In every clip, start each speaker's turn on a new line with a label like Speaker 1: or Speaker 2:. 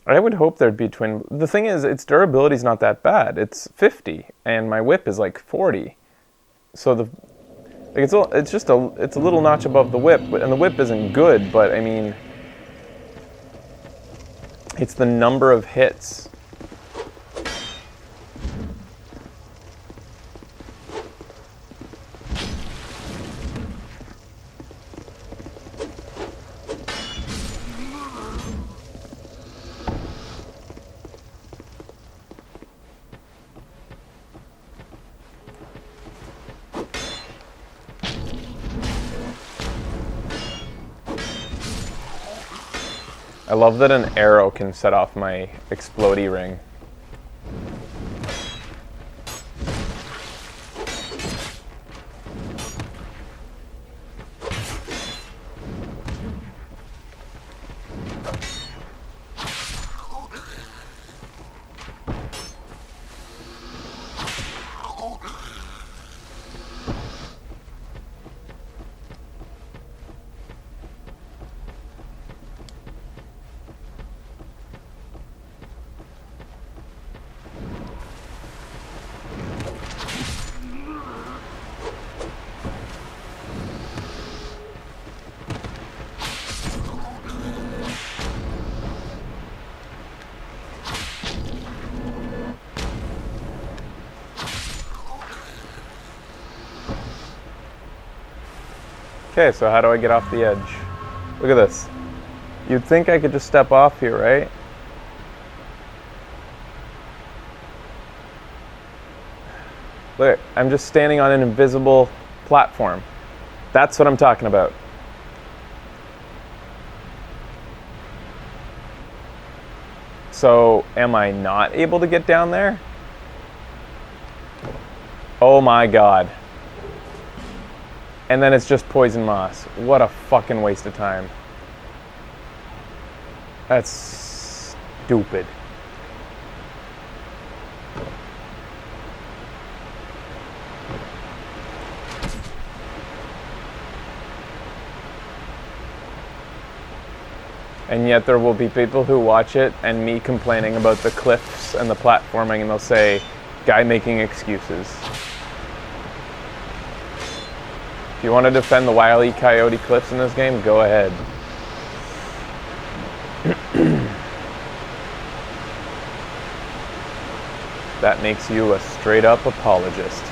Speaker 1: I would hope there'd be twin. The thing is, its durability's not that bad. It's 50, and my whip is like 40. So it's a little notch above the whip, and the whip isn't good. But I mean, it's the number of hits. I love that an arrow can set off my explodey ring. Okay, so how do I get off the edge? Look at this. You'd think I could just step off here, right? Look, I'm just standing on an invisible platform. That's what I'm talking about. So, am I not able to get down there? Oh my god. And then it's just poison moss. What a fucking waste of time. That's stupid. And yet there will be people who watch it and me complaining about the cliffs and the platforming, and they'll say, guy making excuses. If you want to defend the Wile E. Coyote cliffs in this game, go ahead. That makes you a straight up apologist.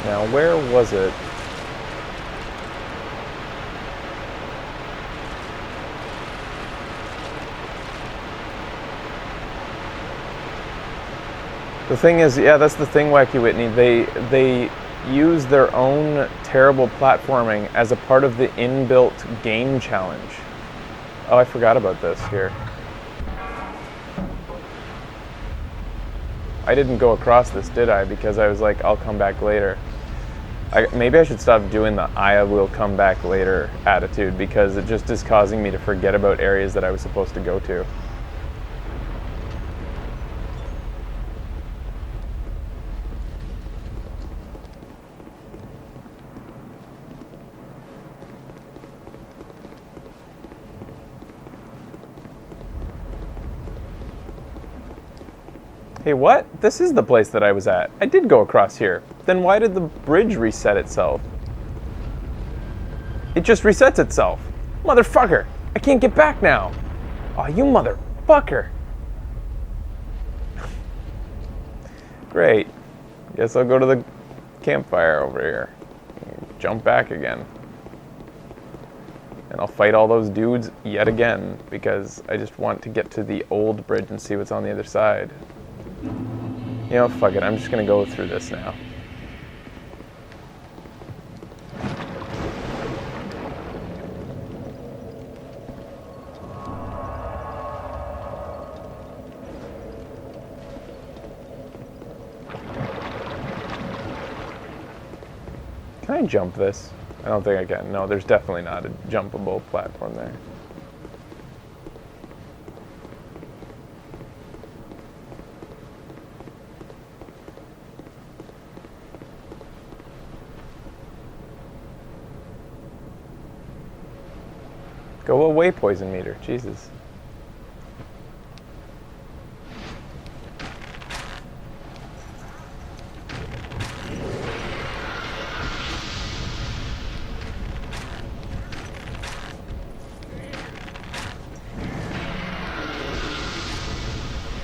Speaker 1: Now, where was it? The thing is, yeah, that's the thing, Wacky Whitney. They use their own terrible platforming as a part of the inbuilt game challenge. Oh, I forgot about this here. I didn't go across this, did I? Because I was like, I'll come back later. Maybe I should stop doing the I will come back later attitude, because it just is causing me to forget about areas that I was supposed to go to. Hey, what? This is the place that I was at. I did go across here. Then why did the bridge reset itself? It just resets itself. Motherfucker! I can't get back now! Aw, you motherfucker! Great. Guess I'll go to the campfire over here. Jump back again. And I'll fight all those dudes yet again, because I just want to get to the old bridge and see what's on the other side. You know, fuck it, I'm just gonna go through this now. Can I jump this? I don't think I can. No, there's definitely not a jumpable platform there. Go away, poison meter. Jesus.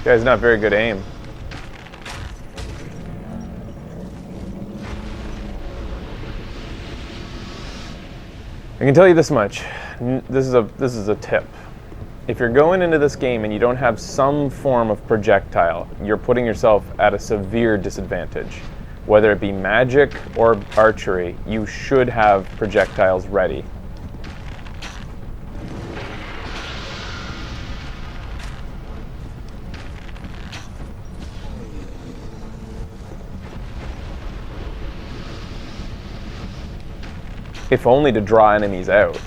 Speaker 1: Guy's not very good aim. I can tell you this much. This is a tip. If you're going into this game and you don't have some form of projectile, you're putting yourself at a severe disadvantage. Whether it be magic or archery, you should have projectiles ready. If only to draw enemies out.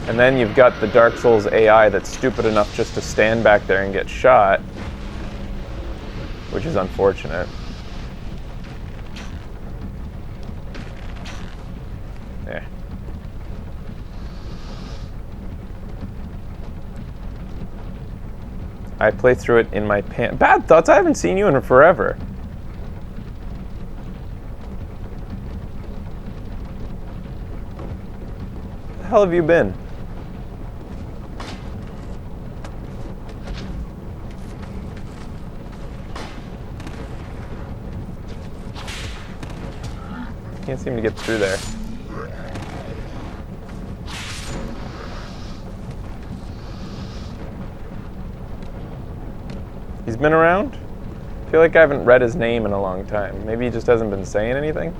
Speaker 1: And then you've got the Dark Souls AI that's stupid enough just to stand back there and get shot, which is unfortunate. Yeah. I play through it in my pants. Bad Thoughts, I haven't seen you in forever. Where the hell have you been? Can't seem to get through there. He's been around? I feel like I haven't read his name in a long time. Maybe he just hasn't been saying anything?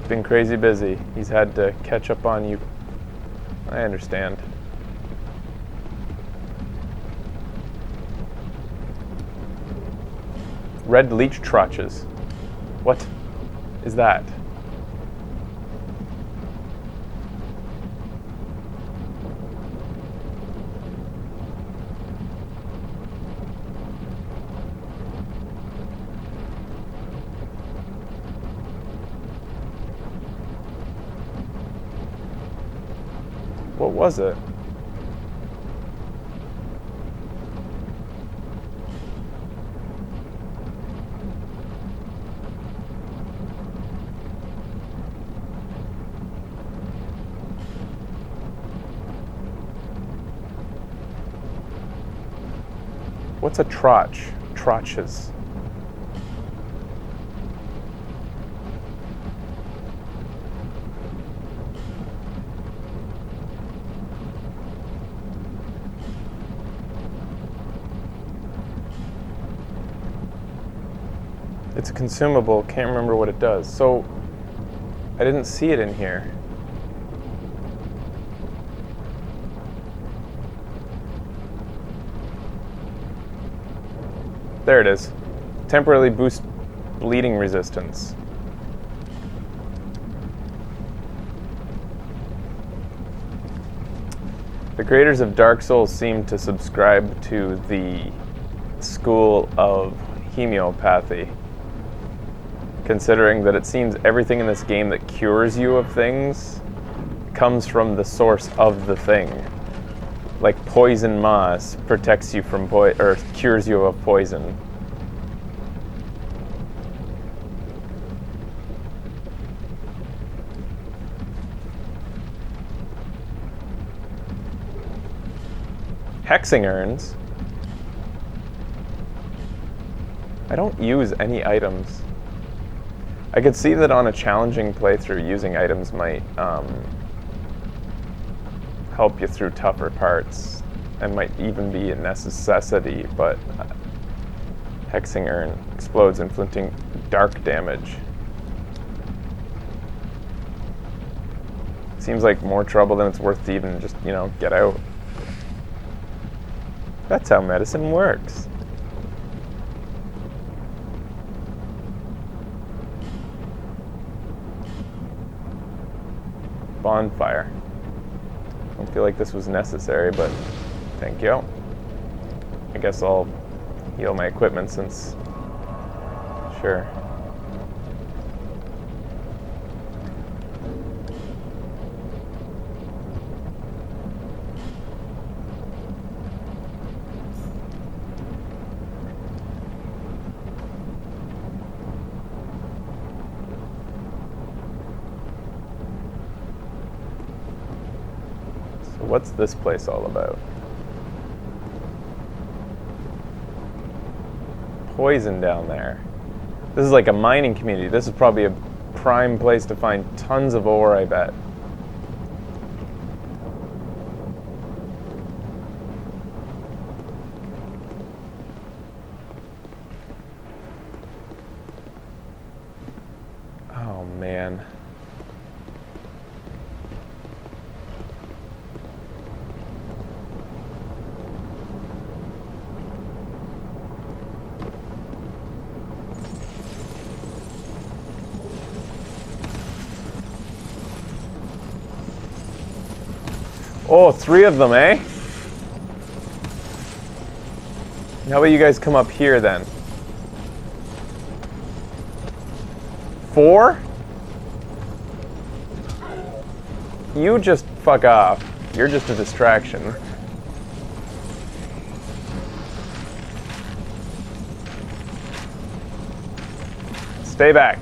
Speaker 1: Been crazy busy. He's had to catch up on you. I understand. Red leech trotches. What is that? What was it? What's a trotch? Trotches. It's a consumable, can't remember what it does. So, I didn't see it in here. There it is. Temporarily boost bleeding resistance. The creators of Dark Souls seem to subscribe to the school of homeopathy, considering that it seems everything in this game that cures you of things comes from the source of the thing. Like poison moss protects you from or cures you of poison. Hexing urns. I don't use any items. I could see that on a challenging playthrough, using items might help you through tougher parts and might even be a necessity, but Hexing Urn explodes, inflicting dark damage. Seems like more trouble than it's worth to even just, get out. That's how medicine works. Bonfire. I don't feel like this was necessary, but thank you. I guess I'll heal my equipment since... Sure. So what's this place all about? Poison down there. This is like a mining community. This is probably a prime place to find tons of ore, I bet. Oh man. Oh, 3 of them, eh? How about you guys come up here then? 4? You just fuck off. You're just a distraction. Stay back.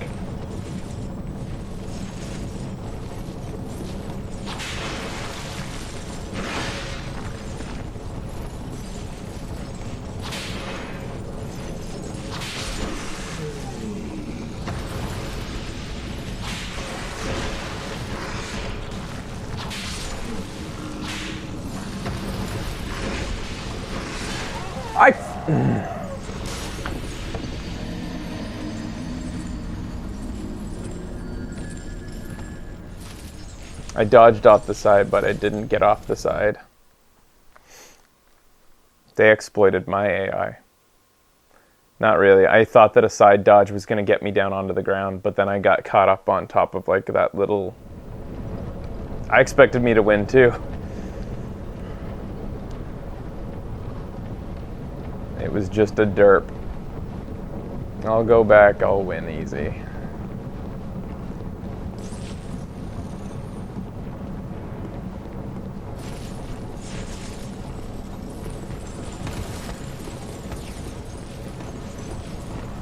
Speaker 1: I dodged off the side, but I didn't get off the side. They exploited my AI. Not really. I thought that a side dodge was going to get me down onto the ground, but then I got caught up on top of like that little... I expected me to win too. It was just a derp. I'll go back, I'll win easy.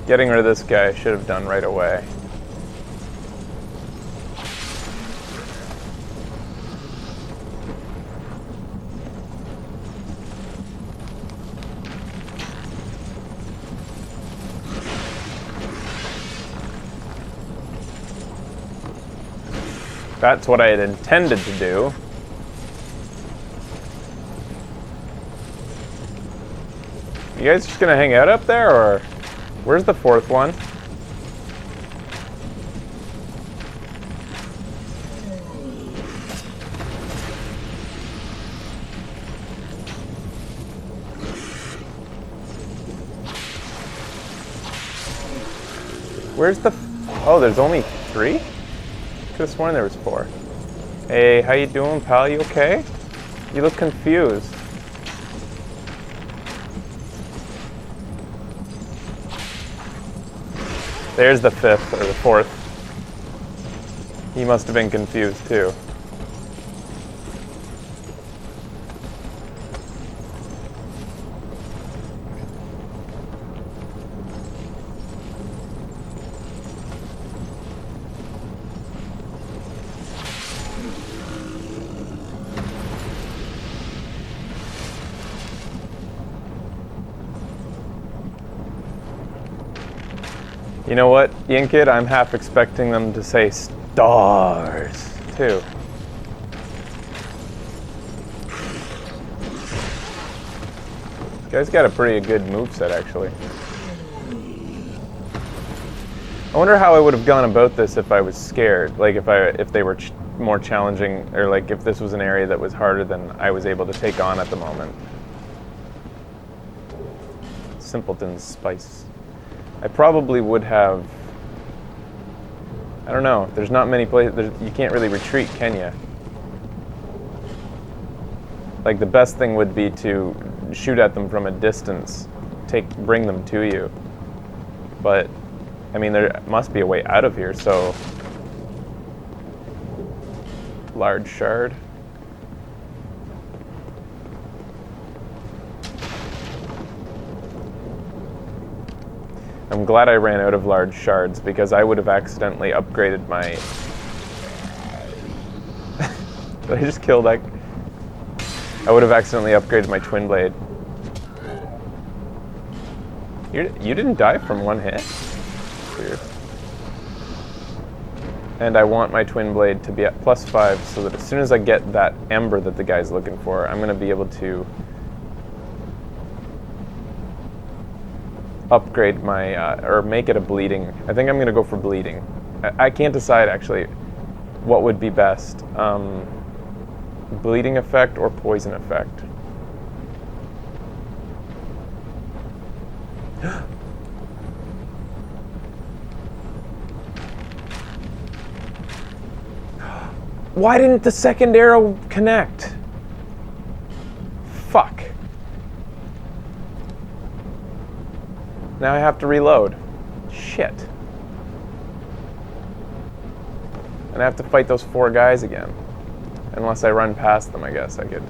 Speaker 1: Getting rid of this guy I should have done right away. That's what I had intended to do. You guys just gonna hang out up there, or where's the 4th one? Where's the... Oh, there's only 3? Could have sworn there was 4. Hey, how you doing, pal? You okay? You look confused. There's the 5th, or the 4th. He must have been confused too. You know what, Yinkid? I'm half expecting them to say stars, too. This guy's got a pretty good moveset, actually. I wonder how I would have gone about this if I was scared. Like, if they were more challenging, or like if this was an area that was harder than I was able to take on at the moment. simpleton's spice. I probably would have... I don't know. There's not many places... You can't really retreat, can you? Like, the best thing would be to shoot at them from a distance. Bring them to you. But, I mean, there must be a way out of here, so... Large shard. I'm glad I ran out of large shards, because I would have accidentally upgraded my... Did I just kill that? I would have accidentally upgraded my twin blade. You didn't die from one hit? Weird. And I want my twin blade to be at +5 so that as soon as I get that ember that the guy's looking for, I'm going to be able to upgrade my, or make it a bleeding. I think I'm going to go for bleeding. I can't decide actually what would be best. Bleeding effect or poison effect. Why didn't the second arrow connect? Fuck. Now I have to reload. Shit. And I have to fight those 4 guys again. Unless I run past them, I guess I could.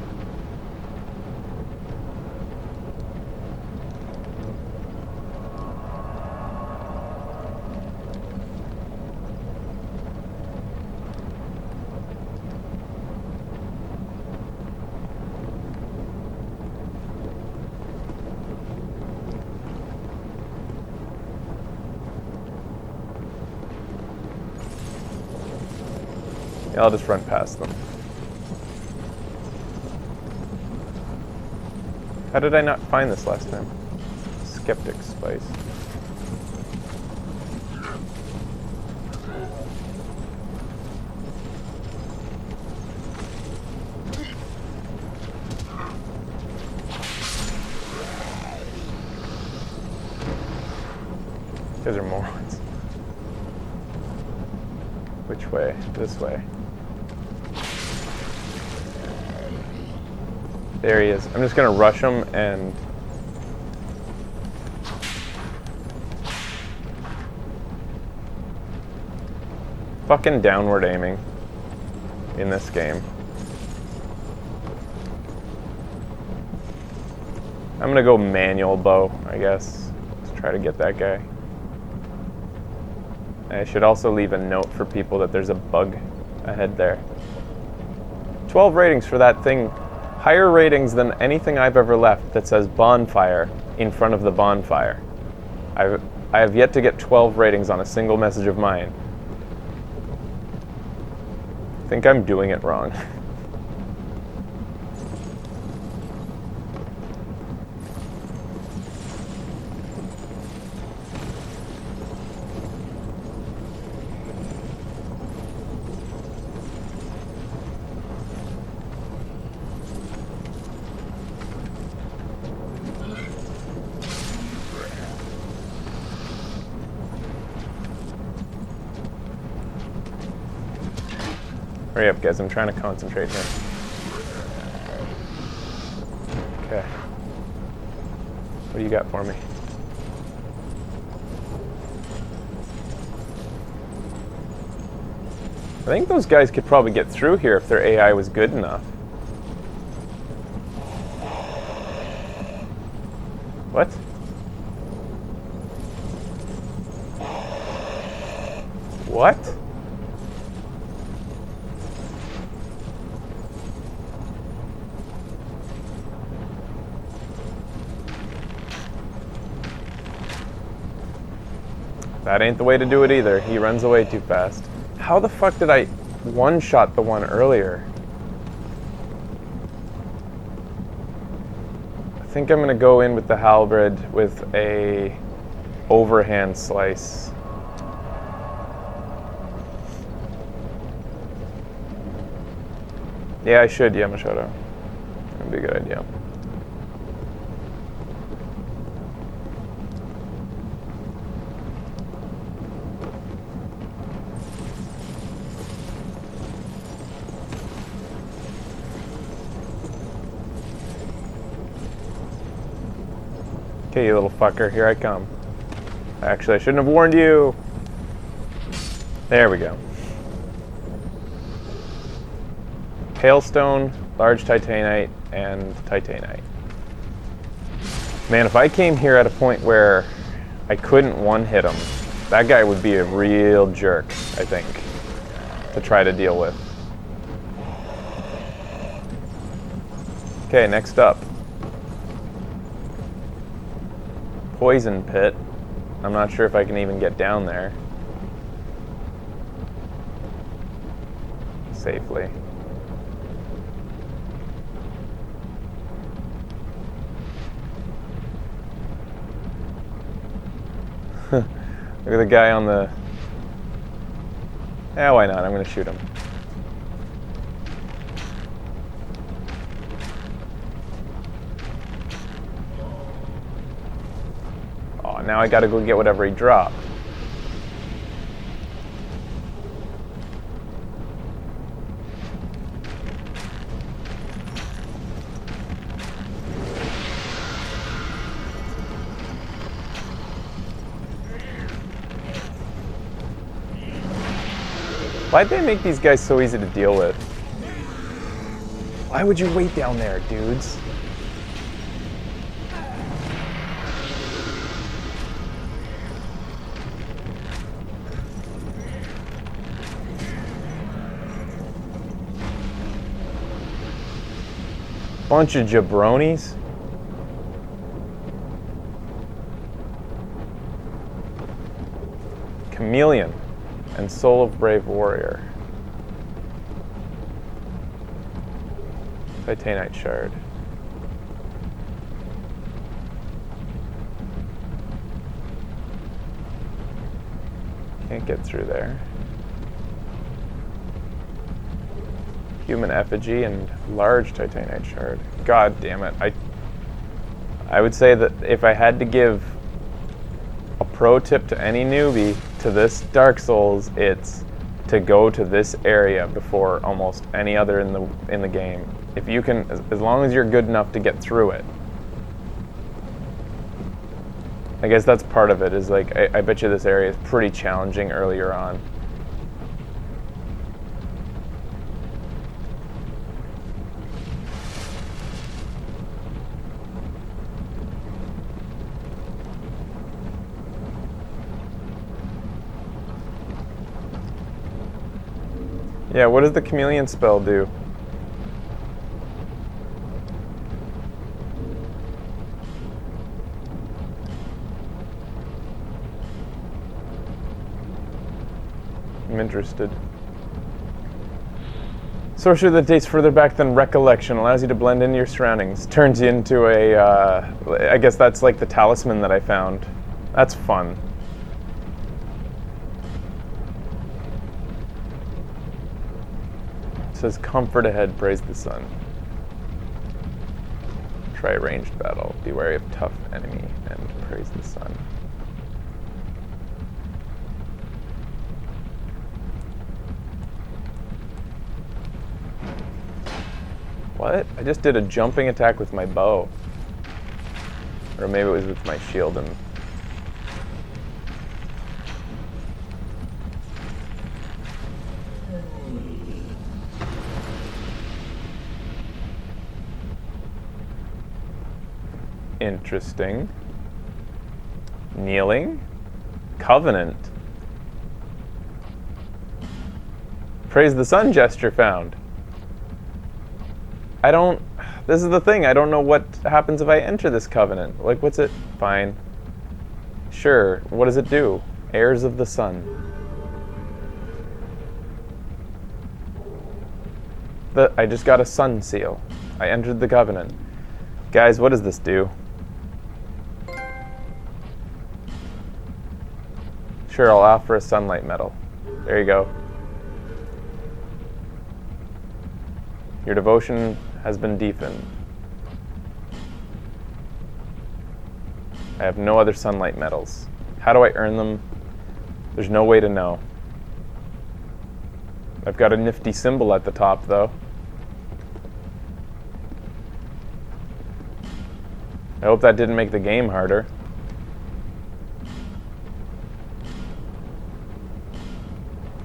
Speaker 1: Yeah, I'll just run past them. How did I not find this last time? Skeptic spice. These are morons. Which way? This way. There he is. I'm just gonna rush him and... Fucking downward aiming in this game. I'm gonna go manual bow, I guess. Let's try to get that guy. I should also leave a note for people that there's a bug ahead there. 12 ratings for that thing. Higher ratings than anything I've ever left that says bonfire in front of the bonfire. I have yet to get 12 ratings on a single message of mine. I think I'm doing it wrong. Hurry up, guys. I'm trying to concentrate here. Okay. What do you got for me? I think those guys could probably get through here if their AI was good enough. What? What? That ain't the way to do it either. He runs away too fast. How the fuck did I one-shot the one earlier? I think I'm gonna go in with the halberd with a overhand slice. Yeah, I should, Yamashita. That'd be a good idea. Okay, you little fucker, here I come. Actually, I shouldn't have warned you. There we go. Hailstone, large titanite, and titanite. Man, if I came here at a point where I couldn't one-hit him, that guy would be a real jerk, I think, to try to deal with. Okay, next up. Poison pit. I'm not sure if I can even get down there safely. Look at the guy on the... Yeah, why not? I'm going to shoot him. Oh, now I got to go get whatever he dropped. Why'd they make these guys so easy to deal with? Why would you wait down there, dudes? Bunch of jabronis. Chameleon and Soul of Brave Warrior. Titanite shard. Can't get through there. Human effigy and large titanite shard. God damn it. I would say that if I had to give a pro tip to any newbie to this Dark Souls, it's to go to this area before almost any other in the game. If you can, as long as you're good enough to get through it. I guess that's part of it, is like, I bet you this area is pretty challenging earlier on. Yeah, what does the chameleon spell do? I'm interested. Sorcery that dates further back than recollection allows you to blend into your surroundings. Turns you into a, I guess that's like the talisman that I found. That's fun. It says comfort ahead, praise the sun. Try a ranged battle. Be wary of tough enemy and praise the sun. What? I just did a jumping attack with my bow. Or maybe it was with my shield and... Interesting. Kneeling. Covenant. Praise the sun gesture found. This is the thing, I don't know what happens if I enter this covenant. Like, what's it? Fine. Sure, what does it do? Heirs of the sun. I just got a sun seal. I entered the covenant. Guys, what does this do? Sure, I'll offer a sunlight medal. There you go. Your devotion has been deepened. I have no other sunlight medals. How do I earn them? There's no way to know. I've got a nifty symbol at the top, though. I hope that didn't make the game harder.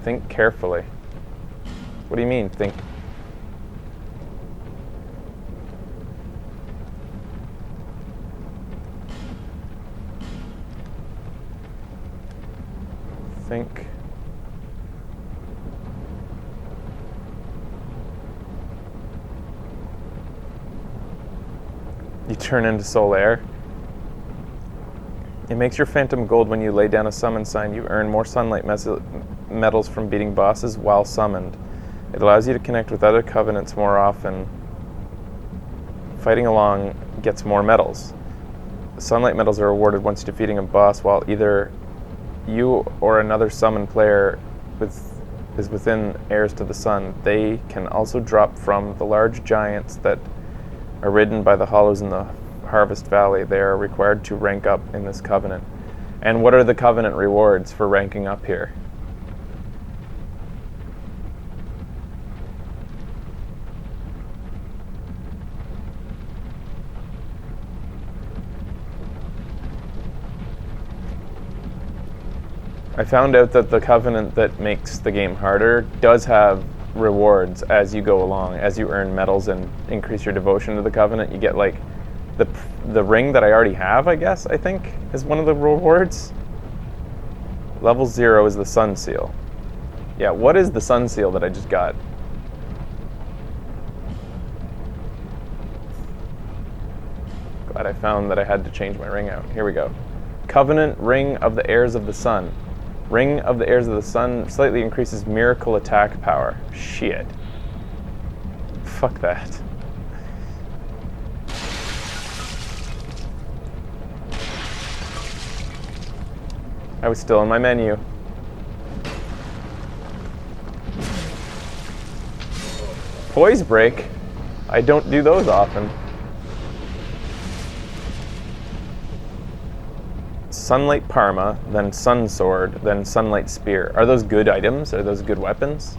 Speaker 1: Think carefully. What do you mean, think? Think. You turn into Solaire. It makes your phantom gold when you lay down a summon sign. You earn more sunlight medals from beating bosses while summoned. It allows you to connect with other covenants more often. Fighting along gets more medals. Sunlight medals are awarded once defeating a boss while either you or another summoned player is within heirs to the sun. They can also drop from the large giants that are ridden by the hollows in the Harvest Valley. They are required to rank up in this covenant. And what are the covenant rewards for ranking up here? I found out that the covenant that makes the game harder does have rewards as you go along. As you earn medals and increase your devotion to the covenant, you get like the ring that I already have, I guess, I think, is one of the rewards. Level 0 is the Sun Seal. Yeah, what is the Sun Seal that I just got? Glad I found that I had to change my ring out. Here we go. Covenant Ring of the Heirs of the Sun. Ring of the Heirs of the Sun slightly increases miracle attack power. Shit. Fuck that. I was still in my menu. Poise break? I don't do those often. Sunlight Parma, then Sun Sword, then Sunlight Spear. Are those good items? Are those good weapons?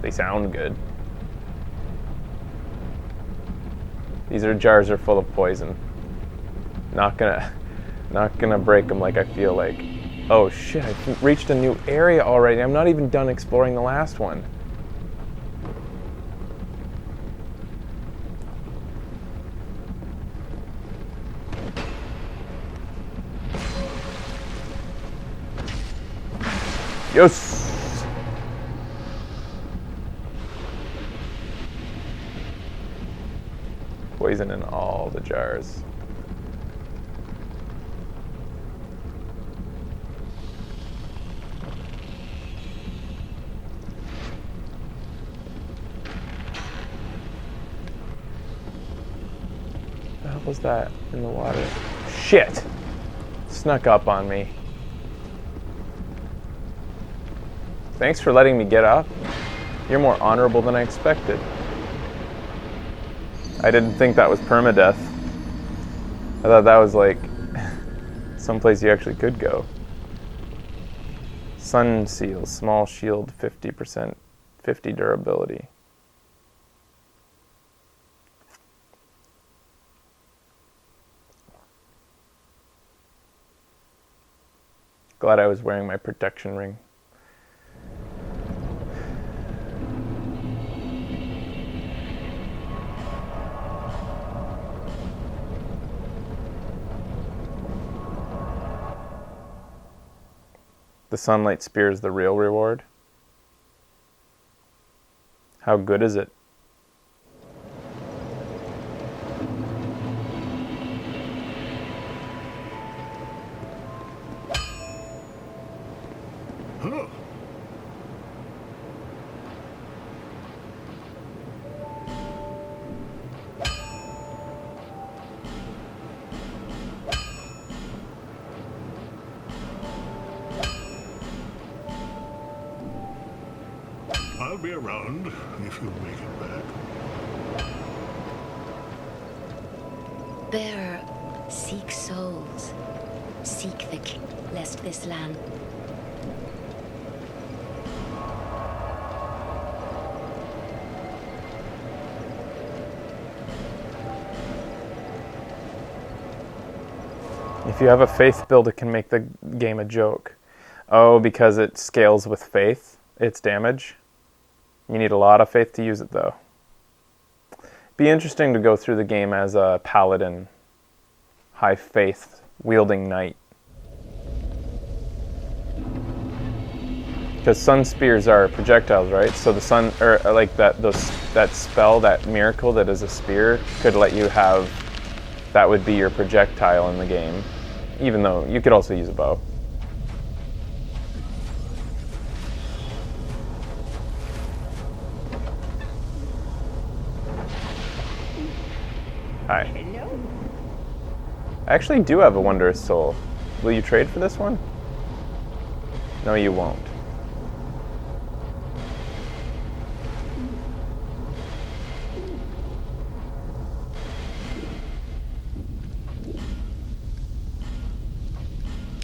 Speaker 1: They sound good. These jars are full of poison. Not gonna break them like I feel like. Oh shit, I've reached a new area already. I'm not even done exploring the last one. Yes! Poison in all the jars. What the hell was that in the water? Shit! Snuck up on me. Thanks for letting me get up. You're more honorable than I expected. I didn't think that was permadeath. I thought that was like someplace you actually could go. Sun Seal, small shield, 50%, 50 durability. Glad I was wearing my protection ring. The Sunlight Spear is the real reward. How good is it?
Speaker 2: Huh. I'll be around if you make it back.
Speaker 3: Bearer, seek souls. Seek the king, lest this land.
Speaker 1: If you have a faith build, it can make the game a joke. Oh, because it scales with faith, its damage. You need a lot of faith to use it, though. Be interesting to go through the game as a paladin, high faith wielding knight. Because sun spears are projectiles, right? So the sun, or like that spell, that miracle that is a spear, could let you have. That would be your projectile in the game, even though you could also use a bow. Hi.
Speaker 4: Hello.
Speaker 1: I actually do have a wondrous soul. Will you trade for this one? No, you won't.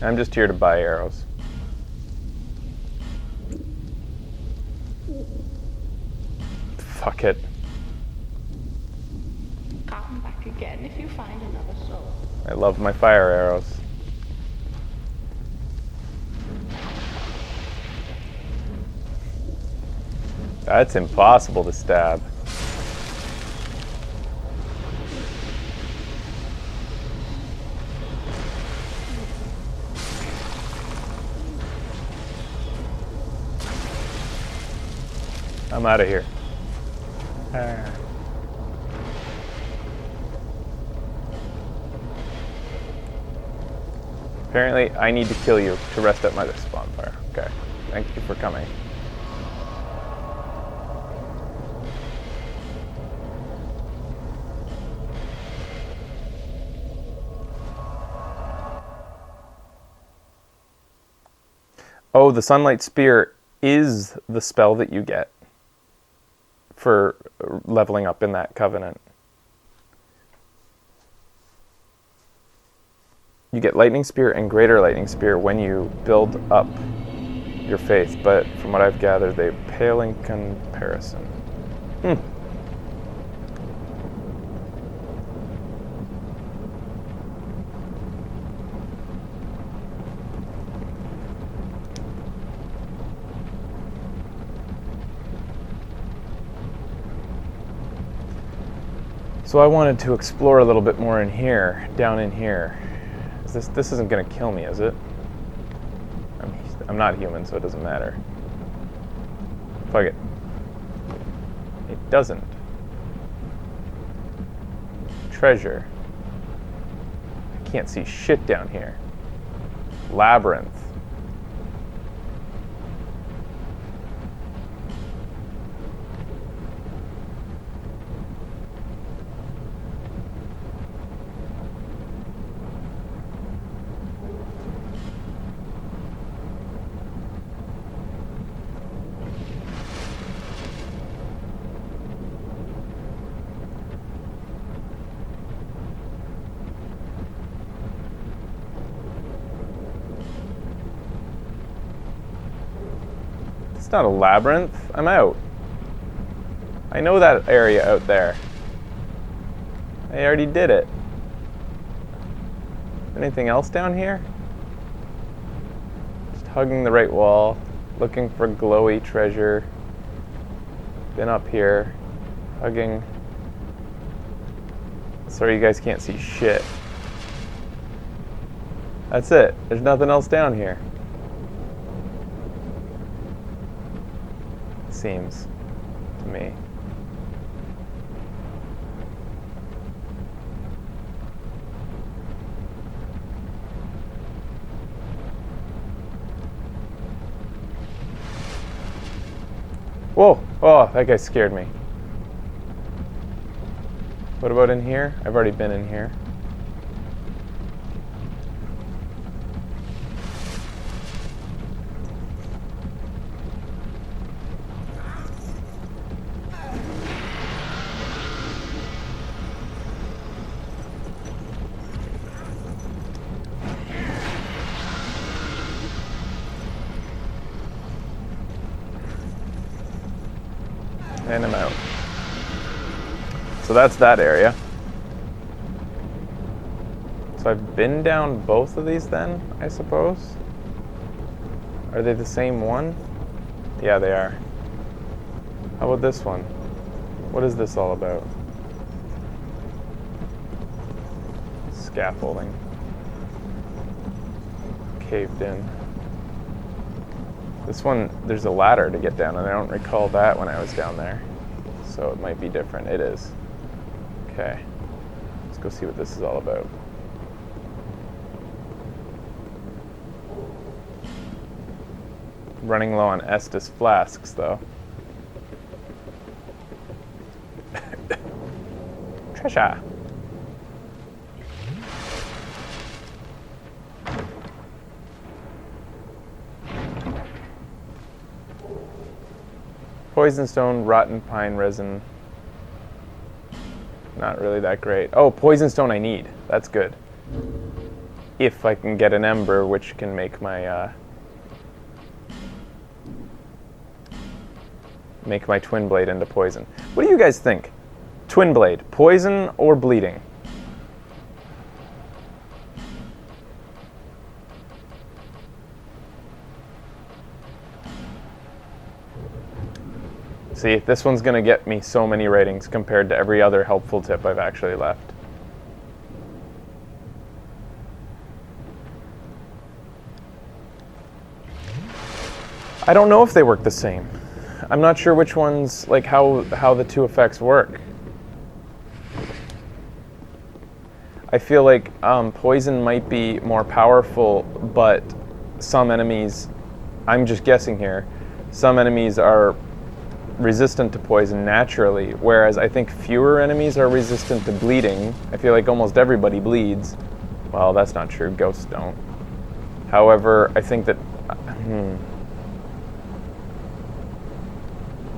Speaker 1: I'm just here to buy arrows. Fuck it.
Speaker 4: Come back again if you find another soul.
Speaker 1: I love my fire arrows. That's impossible to stab. I'm out of here. Apparently, I need to kill you to rest at my spawn fire. Okay. Thank you for coming. Oh, the Sunlight Spear is the spell that you get for leveling up in that covenant. You get Lightning Spear and Greater Lightning Spear when you build up your faith, but from what I've gathered, they pale in comparison. So I wanted to explore a little bit more in here, down in here. This isn't gonna kill me, is it? I'm not human, so it doesn't matter. Fuck it. It doesn't. Treasure. I can't see shit down here. Labyrinth. It's not a labyrinth. I'm out. I know that area out there. I already did it. Anything else down here? Just hugging the right wall, looking for glowy treasure. Been up here, hugging. Sorry you guys can't see shit. That's it. There's nothing else down here. Seems to me. Whoa! Oh, that guy scared me. What about in here? I've already been in here. And I'm out. So that's that area. So I've been down both of these then, I suppose? Are they the same one? Yeah, they are. How about this one? What is this all about? Scaffolding. Caved in. This one, there's a ladder to get down, and I don't recall that when I was down there. So it might be different. It is. Okay. Let's go see what this is all about. Running low on Estus flasks, though. Treasure! Poison stone, rotten pine resin. Not really that great. Oh, poison stone I need. That's good. If I can get an ember, which can make my twin blade into poison. What do you guys think? Twin blade, poison or bleeding? See, this one's gonna get me so many ratings compared to every other helpful tip I've actually left. I don't know if they work the same. I'm not sure which ones, like how the two effects work. I feel like poison might be more powerful, but some enemies, I'm just guessing here, some enemies are resistant to poison naturally, whereas I think fewer enemies are resistant to bleeding. I feel like almost everybody bleeds. Well, that's not true. Ghosts don't. However, I think that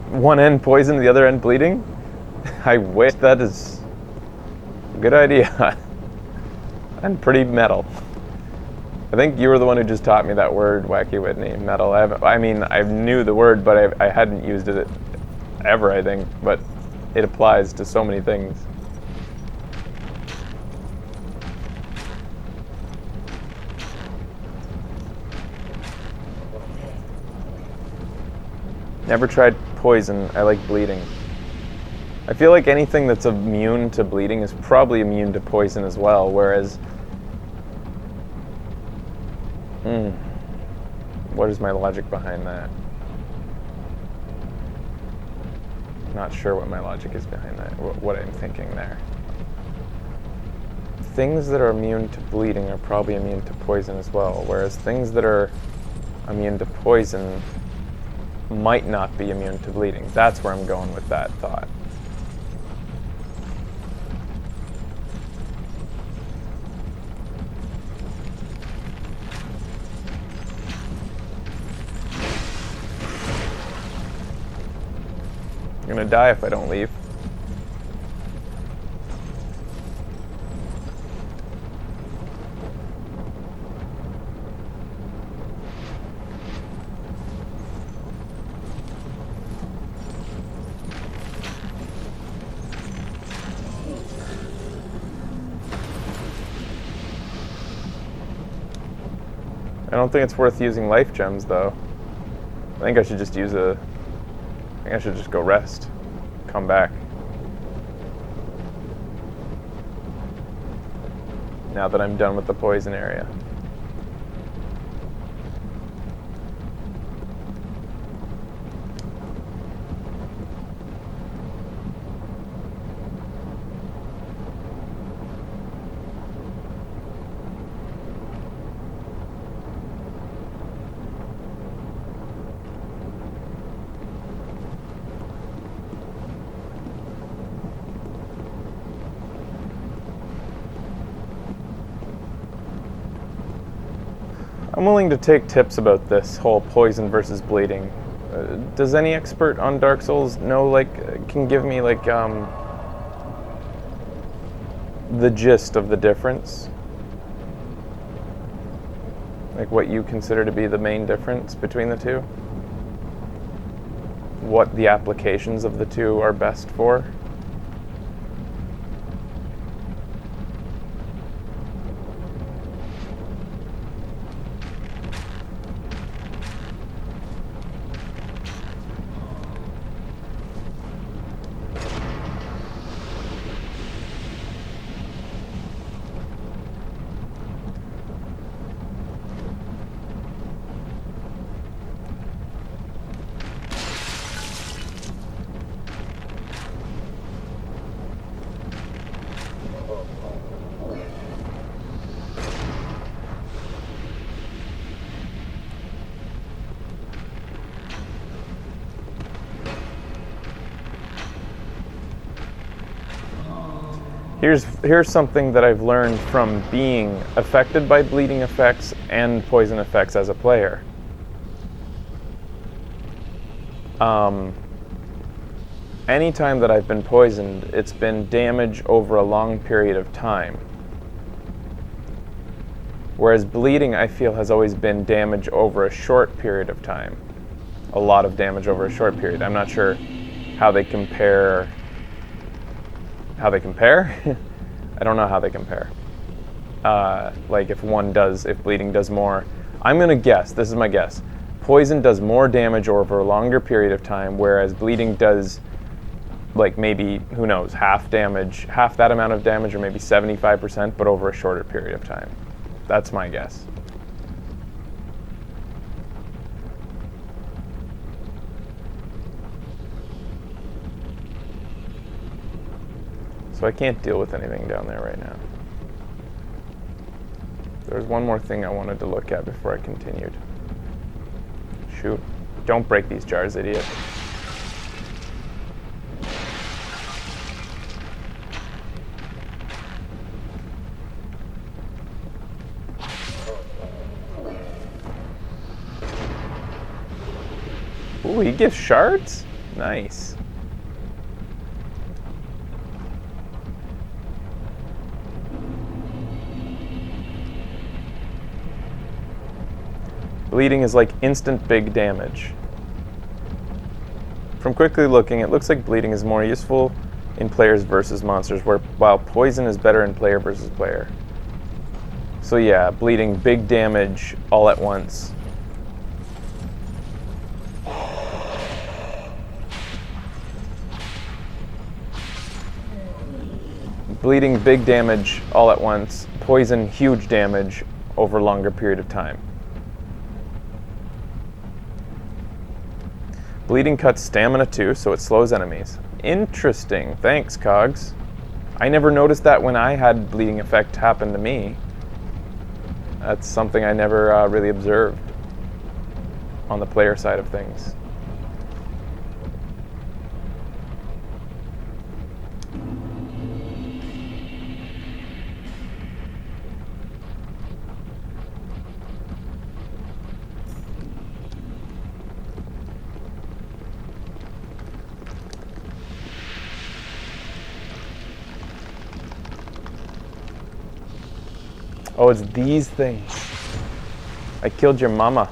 Speaker 1: one end poison, the other end bleeding? I wish. That is a good idea. And pretty metal. I think you were the one who just taught me that word, Wacky Whitney, metal. I mean, I knew the word, but I hadn't used it ever, I think, but it applies to so many things. Never tried poison. I like bleeding. I feel like anything that's immune to bleeding is probably immune to poison as well, whereas what is my logic behind that? Not sure what my logic is behind that, what I'm thinking there. Things that are immune to bleeding are probably immune to poison as well, whereas things that are immune to poison might not be immune to bleeding. That's where I'm going with that thought. I'm gonna die if I don't leave. I don't think it's worth using life gems though. I think I should just use I think I should just go rest, come back. Now that I'm done with the poison area. I'm willing to take tips about this whole poison versus bleeding. Does any expert on Dark Souls know, can give me, the gist of the difference? Like what you consider to be the main difference between the two? What the applications of the two are best for? Here's something that I've learned from being affected by bleeding effects and poison effects as a player. Anytime that I've been poisoned, it's been damage over a long period of time. Whereas bleeding, I feel, has always been damage over a short period of time. A lot of damage over a short period. I'm not sure how they compare. How they compare? I don't know how they compare. Like if bleeding does more. I'm gonna guess, this is my guess. Poison does more damage over a longer period of time, whereas bleeding does, like maybe, who knows, half that amount of damage, or maybe 75%, but over a shorter period of time. That's my guess. So I can't deal with anything down there right now. There's one more thing I wanted to look at before I continued. Shoot. Don't break these jars, idiot. Ooh, he gives shards? Nice. Bleeding is like instant big damage. From quickly looking, it looks like bleeding is more useful in players versus monsters, while poison is better in player versus player. So yeah, bleeding, big damage all at once. Bleeding, big damage all at once. Poison, huge damage over a longer period of time. Bleeding cuts stamina too, so it slows enemies. Interesting. Thanks, Cogs. I never noticed that when I had bleeding effect happen to me. That's something I never really observed on the player side of things. Oh, it's these things. I killed your mama.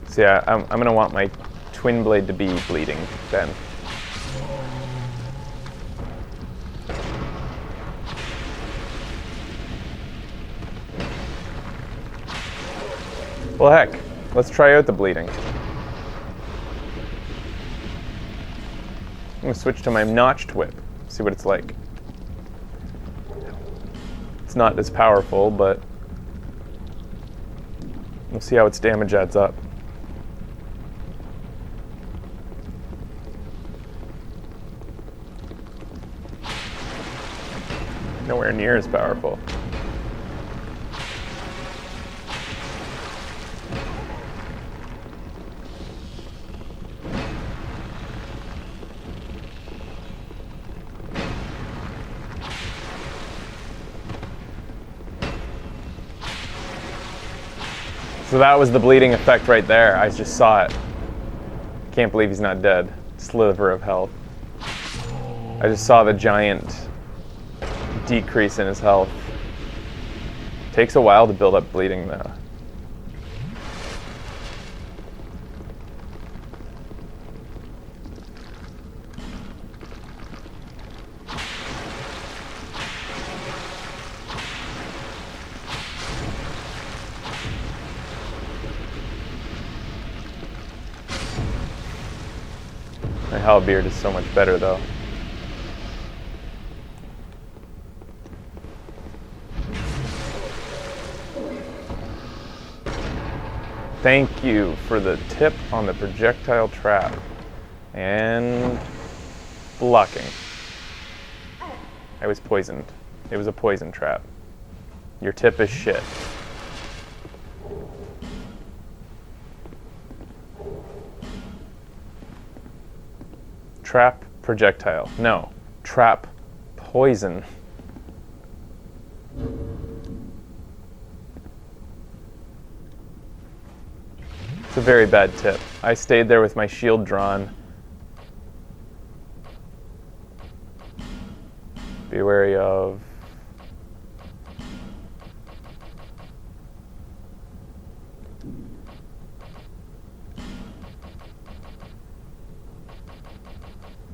Speaker 1: So yeah, I'm gonna want my twin blade to be bleeding then. Well, heck, let's try out the bleeding. I'm going to switch to my notched whip, see what it's like. It's not as powerful, but we'll see how its damage adds up. Nowhere near as powerful. So that was the bleeding effect right there. I just saw it. Can't believe he's not dead. Sliver of health. I just saw the giant decrease in his health. Takes a while to build up bleeding though. My halberd is so much better though. Thank you for the tip on the projectile trap. And blocking. I was poisoned. It was a poison trap. Your tip is shit. Trap projectile. No. Trap poison. It's a very bad tip. I stayed there with my shield drawn. Be wary of...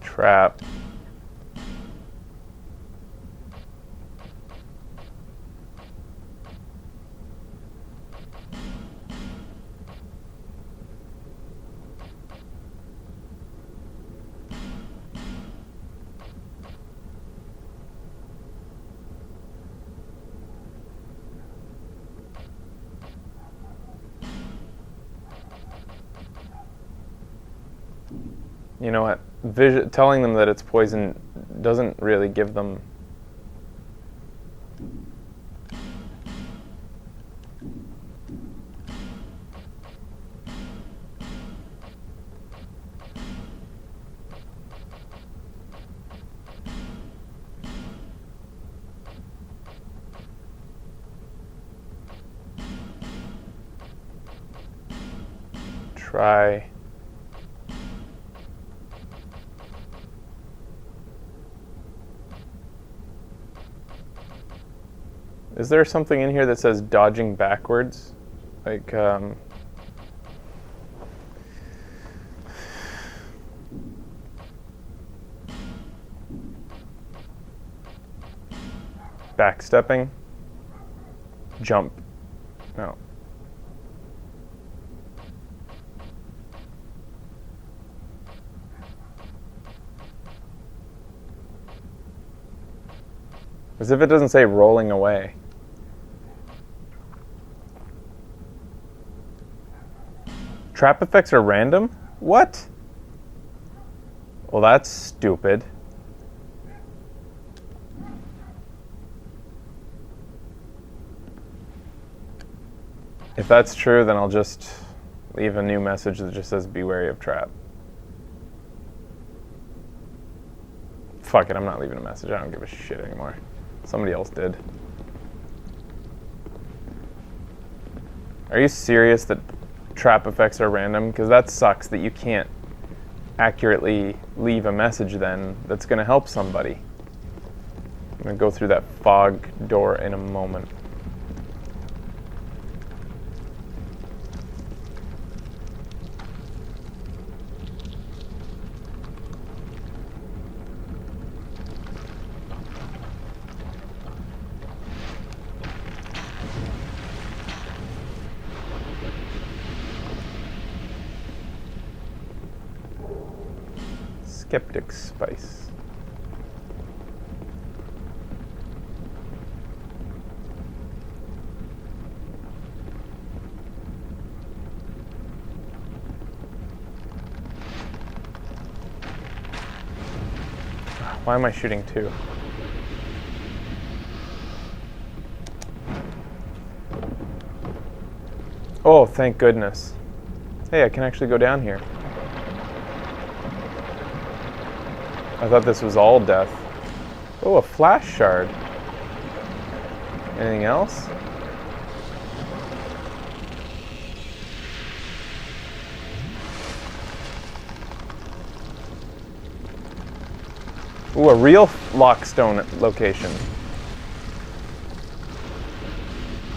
Speaker 1: Trap. You know what? Telling them that it's poison doesn't really give them... Try... Is there something in here that says dodging backwards? Like, backstepping? Jump. No. As if it doesn't say rolling away. Trap effects are random? What? Well, that's stupid. If that's true, then I'll just leave a new message that just says, be wary of trap. Fuck it, I'm not leaving a message. I don't give a shit anymore. Somebody else did. Are you serious that trap effects are random? Because that sucks that you can't accurately leave a message then that's going to help somebody. I'm going to go through that fog door in a moment. Skeptic spice. Why am I shooting two? Oh, thank goodness. Hey, I can actually go down here. I thought this was all death. Oh, a flash shard. Anything else? Ooh, a real lockstone location.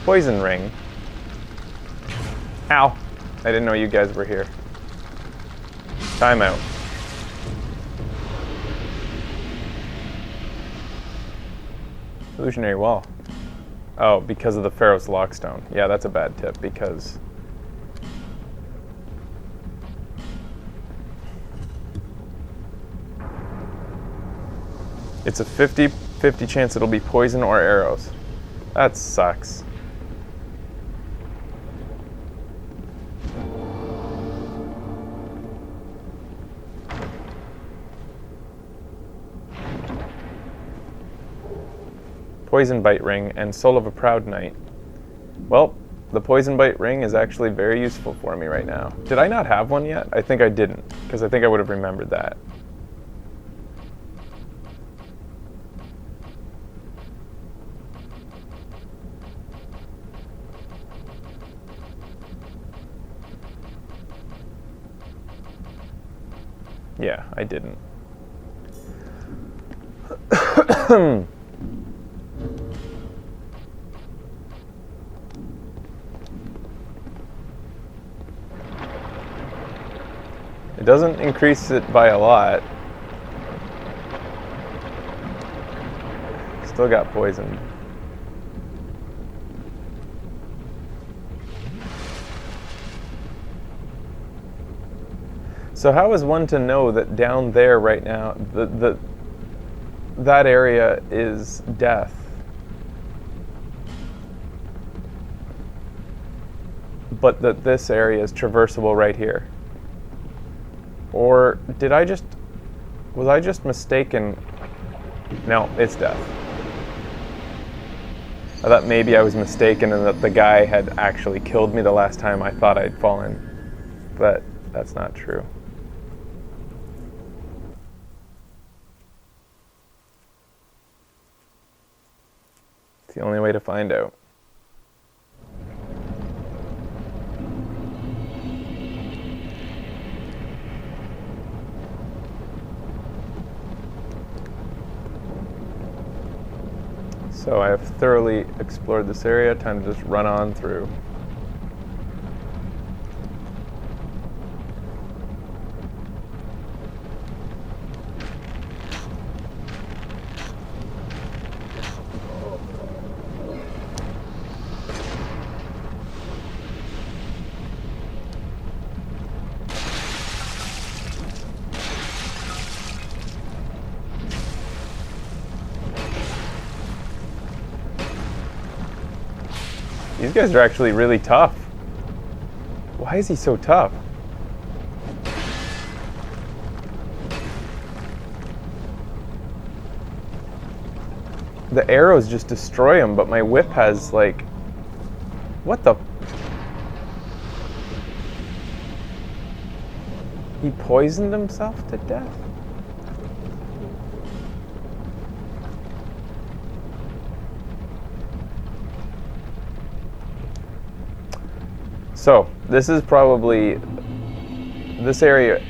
Speaker 1: Poison ring. Ow. I didn't know you guys were here. Time out. Illusionary wall. Oh, because of the Pharaoh's Lockstone. Yeah, that's a bad tip because... it's a 50-50 chance it'll be poison or arrows. That sucks. Poison bite ring and soul of a proud knight. Well, the poison bite ring is actually very useful for me right now. Did I not have one yet? I think I didn't, because I think I would have remembered that. Yeah, I didn't. It doesn't increase it by a lot. Still got poisoned. So how is one to know that down there right now, that area is death? But that this area is traversable right here? Or was I just mistaken? No, it's death. I thought maybe I was mistaken and that the guy had actually killed me the last time I thought I'd fallen. But that's not true. It's the only way to find out. So I have thoroughly explored this area. Time to just run on through. These guys are actually really tough. Why is he so tough? The arrows just destroy him, but my whip has like... What the... He poisoned himself to death? So, this area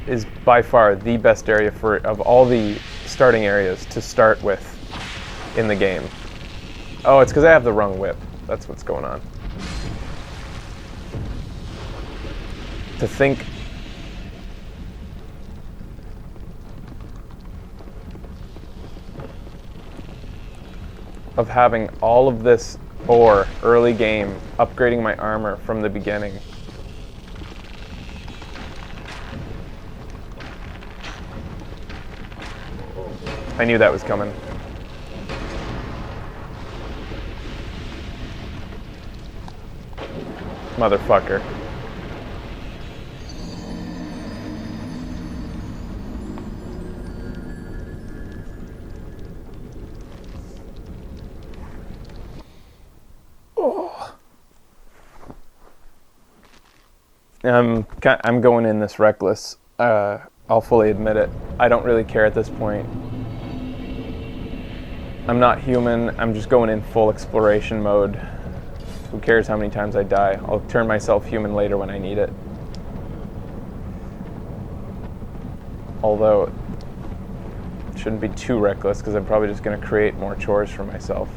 Speaker 1: is by far the best area of all the starting areas to start with in the game. Oh, it's because I have the wrong whip. That's what's going on. To think of having all of this ore early game, upgrading my armor from the beginning. I knew that was coming. Motherfucker. I'm going in this reckless. I'll fully admit it. I don't really care at this point. I'm not human. I'm just going in full exploration mode. Who cares how many times I die? I'll turn myself human later when I need it. Although, it shouldn't be too reckless because I'm probably just going to create more chores for myself.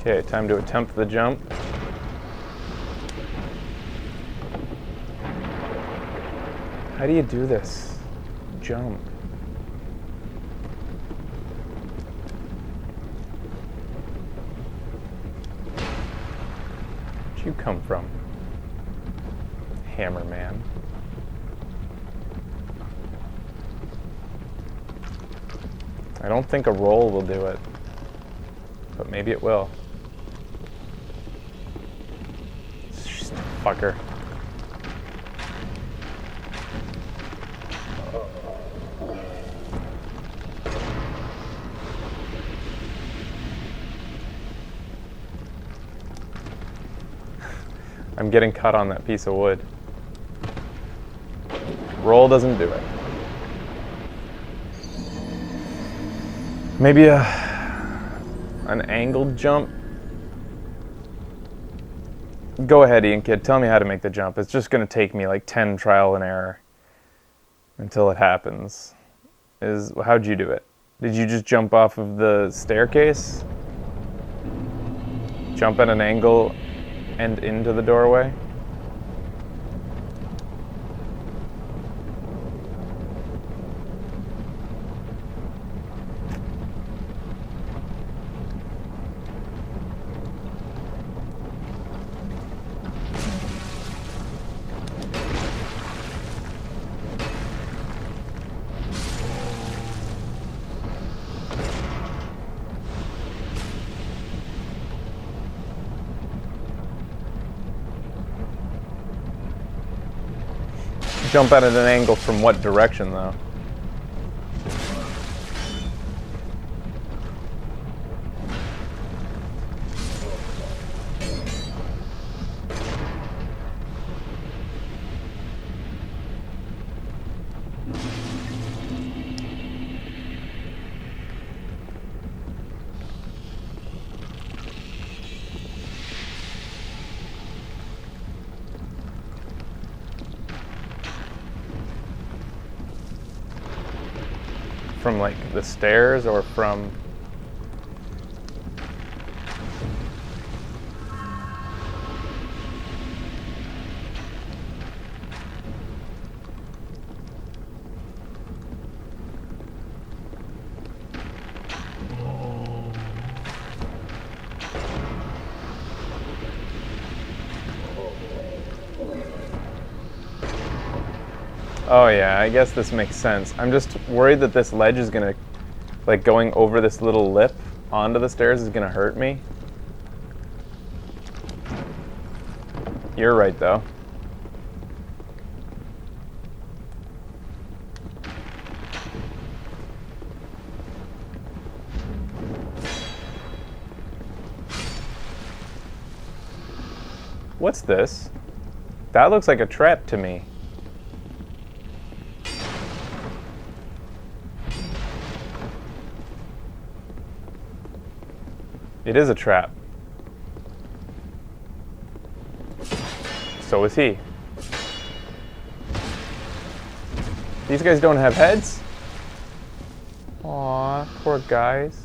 Speaker 1: Okay, time to attempt the jump. How do you do this? Jump. Where'd you come from? Hammerman. I don't think a roll will do it, but maybe it will. Fucker. I'm getting cut on that piece of wood. Roll doesn't do it. Maybe an angled jump? Go ahead, Ian Kid. Tell me how to make the jump. It's just going to take me like 10 trial and error until it happens. How'd you do it? Did you just jump off of the staircase? Jump at an angle and into the doorway? Jump at an angle from what direction, though? From like the stairs or from... Oh yeah, I guess this makes sense. I'm just worried that this ledge is gonna, like going over this little lip onto the stairs is gonna hurt me. You're right though. What's this? That looks like a trap to me. It is a trap. So is he. These guys don't have heads? Aw, poor guys.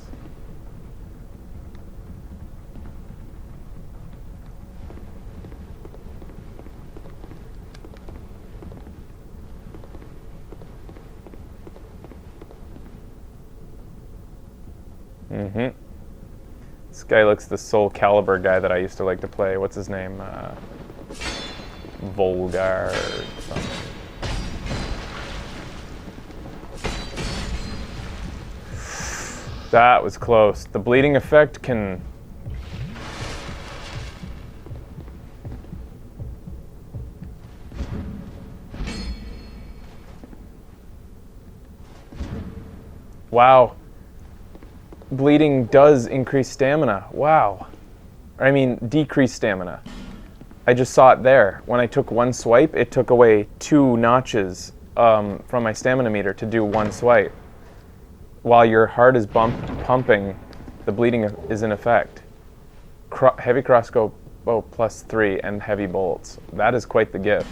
Speaker 1: Mm-hmm. This guy looks the Soul Calibur guy that I used to like to play. What's his name? Volgar or something. That was close. The bleeding effect can... Wow. Bleeding does increase stamina. Wow. I mean, decrease stamina. I just saw it there. When I took one swipe, it took away 2 notches from my stamina meter to do one swipe. While your heart is pumping, the bleeding is in effect. Heavy crossbow +3 and heavy bolts. That is quite the gift.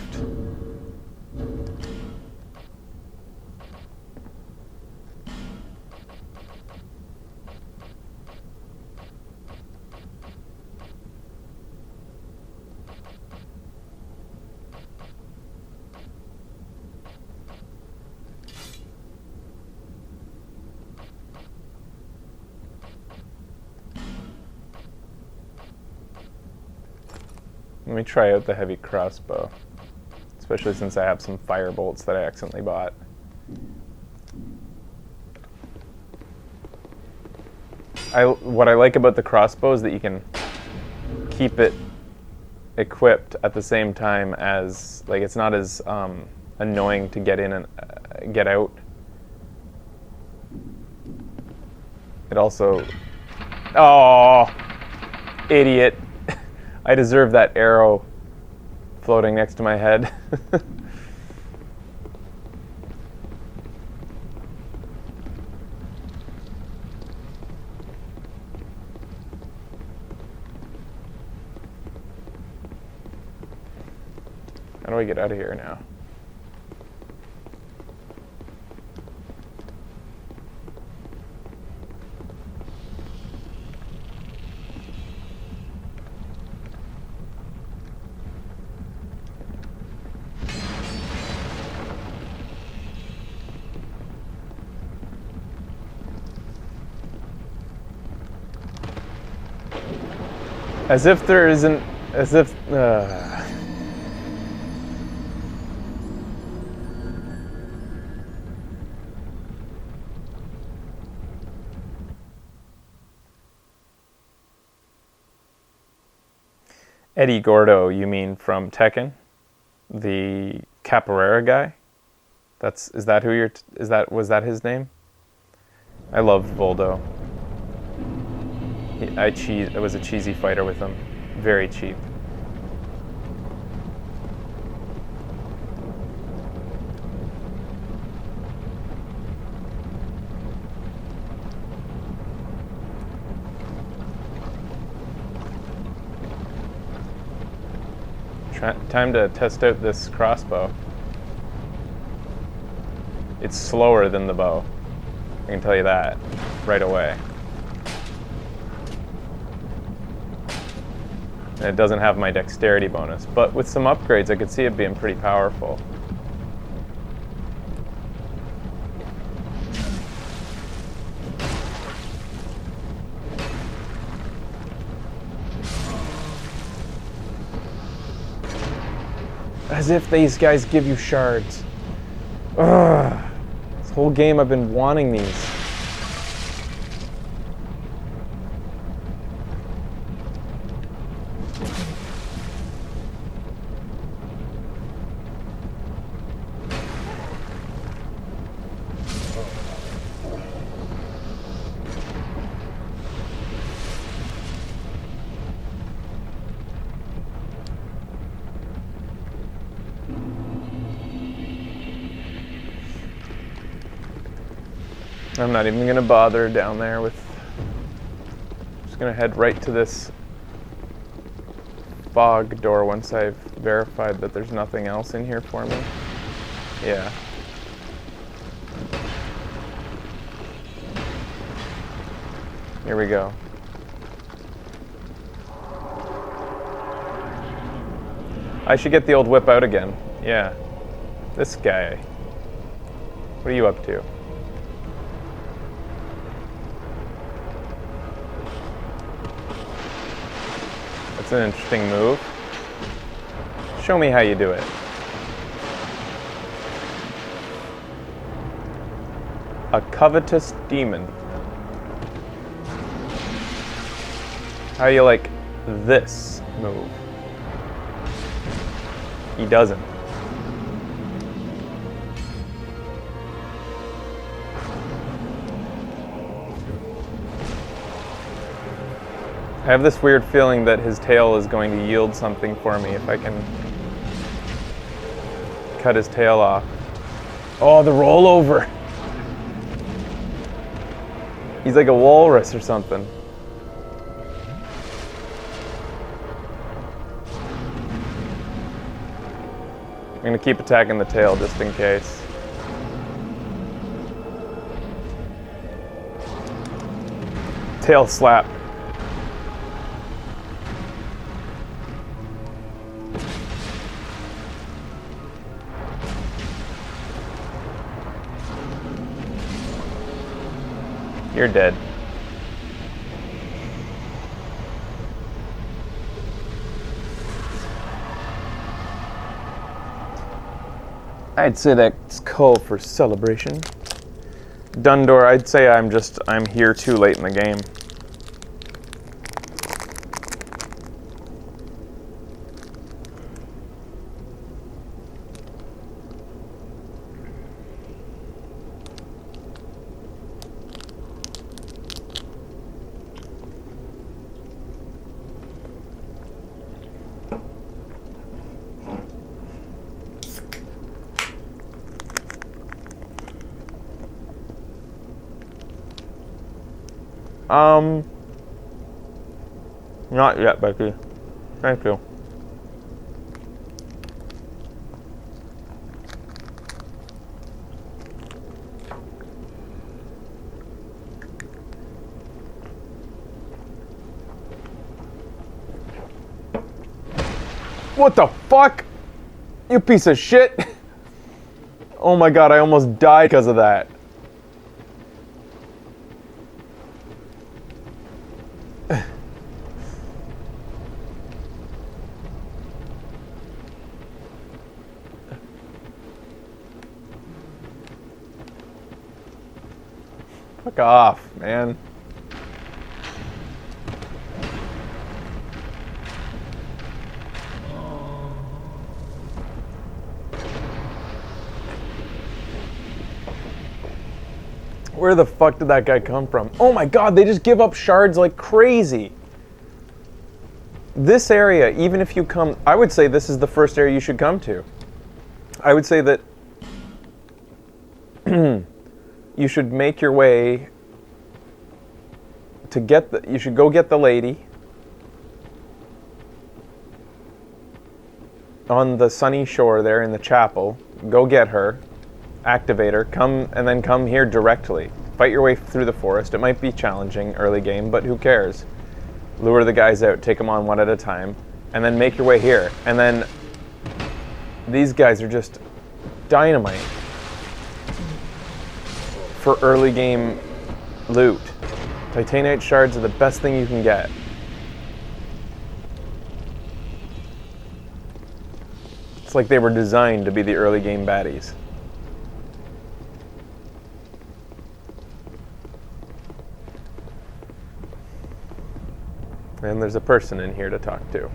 Speaker 1: Let me try out the heavy crossbow. Especially since I have some fire bolts that I accidentally bought. What I like about the crossbow is that you can keep it equipped at the same time as, like, it's not as annoying to get in and get out. It also... Oh, idiot. I deserve that arrow floating next to my head. How do I get out of here now? As if there isn't, as if, Eddie Gordo, you mean from Tekken? The Capoeira guy? Was that his name? I love Voldo. I was a cheesy fighter with him. Very cheap. Time to test out this crossbow. It's slower than the bow. I can tell you that right away. And it doesn't have my dexterity bonus, but with some upgrades I could see it being pretty powerful. As if these guys give you shards. Ugh. This whole game I've been wanting these. I'm not even gonna bother down there with... I'm just gonna head right to this fog door once I've verified that there's nothing else in here for me. Yeah. Here we go. I should get the old whip out again. Yeah. This guy. What are you up to? That's an interesting move. Show me how you do it. A covetous demon. How do you like this move? He doesn't. I have this weird feeling that his tail is going to yield something for me if I can cut his tail off. Oh, the rollover! He's like a walrus or something. I'm gonna keep attacking the tail just in case. Tail slap. You're dead. I'd say that's call for celebration. Dundor, I'd say I'm here too late in the game. Not yet, Becky. Thank you. What the fuck? You piece of shit. Oh my god, I almost died because of that. Fuck off, man. Where the fuck did that guy come from? Oh my god, they just give up shards like crazy. This area, even if you come... I would say this is the first area you should come to. I would say that you should make your way to get the... You should go get the lady on the sunny shore there in the chapel. Go get her. Activate her, and then come here directly. Fight your way through the forest. It might be challenging early game, but who cares? Lure the guys out, take them on one at a time, and then make your way here. And then these guys are just dynamite for early game loot. Titanite shards are the best thing you can get. It's like they were designed to be the early game baddies. And there's a person in here to talk to.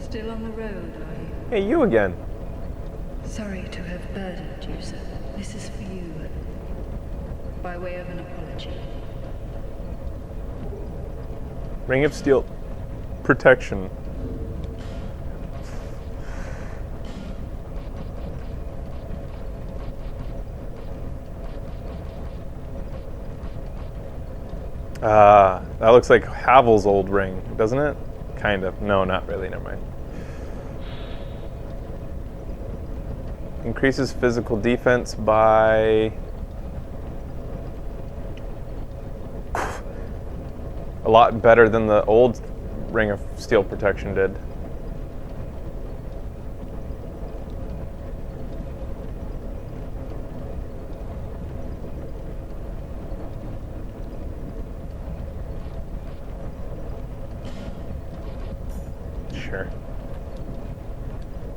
Speaker 5: Still on the road, are you?
Speaker 1: Hey, you again.
Speaker 5: Sorry to have burdened you, sir. This is for you. By way of an apology.
Speaker 1: Ring of Steel protection. That looks like Havel's old ring, doesn't it? Kind of. No, not really. Never mind. Increases physical defense by... a lot better than the old Ring of Steel protection did. Sure.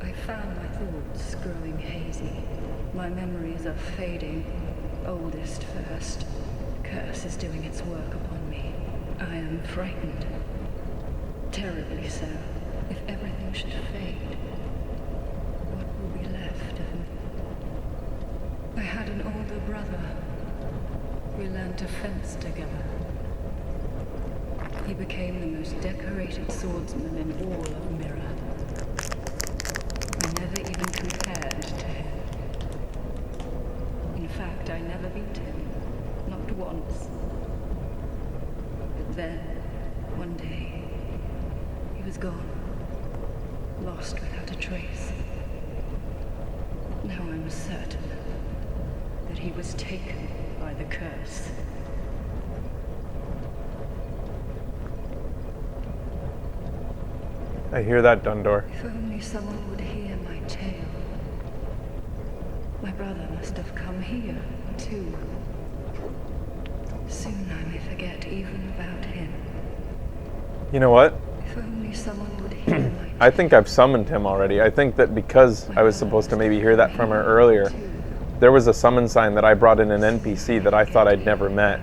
Speaker 5: I found my thoughts growing hazy. My memories are fading. Oldest first. Curse is doing its work upon me. I am frightened. Terribly so. If everything should fade, what will be left of me? I had an older brother. We learned to fence together. He became the most decorated swordsman in all of Mirror. I never even compared to him. In fact, I never beat him. Not once. But then, one day, he was gone. Lost without a trace. Now I'm certain that he was taken by the curse.
Speaker 1: I hear that, Dundor.
Speaker 5: If only someone would hear my tale. My brother must have come here, too. Soon I may forget even about him.
Speaker 1: You know what?
Speaker 5: If only someone would hear my
Speaker 1: I think I've summoned him already. I think that because I was supposed to maybe hear that from her earlier, there was a summon sign that I brought in an NPC that I thought I'd never met,